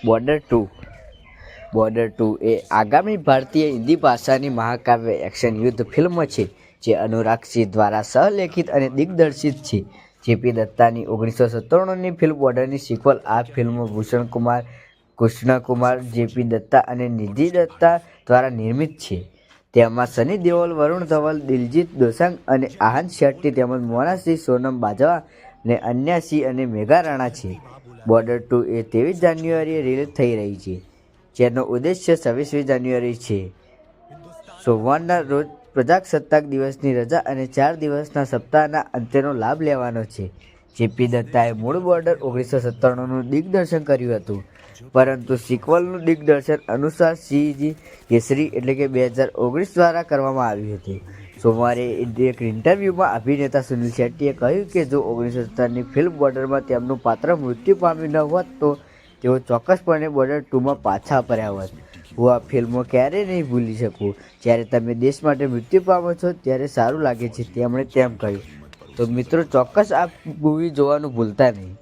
Border 2 એ આગામી ભારતીય હિન્દી ભાષાની મહાકાવ્ય એક્શન યુદ્ધ ફિલ્મ છે જે અનુરાગ સિંહ દ્વારા સહલેખિત અને દિગ્દર્શિત છે. જેપી દત્તાની 1997ની ફિલ્મ બોર્ડરની સિક્વલ. આ ફિલ્મ ભૂષણ કુમાર, કૃષ્ણકુમાર, જેપી દત્તા અને નિધિ દત્તા દ્વારા નિર્મિત છે. તેમાં સની દેઓલ, વરુણ ધવન, દિલજીત દોસાંગ અને આનંદ શેટ્ટી તેમજ મોના સિંહ, સોનમ બાજવા અને અન્યા સિંહ અને મેઘા રાણા છે. બોર્ડર 2 એ 23 જાન્યુઆરીએ રિલીઝ થઈ રહી છે, જેનો ઉદ્દેશ્ય 26મી જાન્યુઆરી છે, સોમવારના રોજ પ્રજાસત્તાક દિવસની રજા અને 4 દિવસના સપ્તાહના અંતનો લાભ લેવાનો છે. જેપી દત્તાએ મૂળ બોર્ડર 1997નું દિગ્દર્શન કર્યું હતું, પરંતુ સિક્વલનું દિગ્દર્શન અનુસાર સિંહજી કેસરી એટલે કે 2019 દ્વારા કરવામાં આવ્યું હતું. સોમવારે એક ઇન્ટરવ્યૂમાં અભિનેતા સુનિલ શેટ્ટીએ કહ્યું કે જો 1997ની ફિલ્મ બોર્ડરમાં તેમનું પાત્ર મૃત્યુ પામ્યું ન હોત તો તેઓ ચોક્કસપણે બોર્ડર 2માં પાછા ફર્યા હોત. હું આ ફિલ્મો ક્યારેય નહીં ભૂલી શકું. જ્યારે તમે દેશ માટે મૃત્યુ પામો છો ત્યારે સારું લાગે છે, તેમણે તેમ કહ્યું. તો મિત્રો, ચોક્કસ આ મૂવી જોવાનું ભૂલતા નહીં.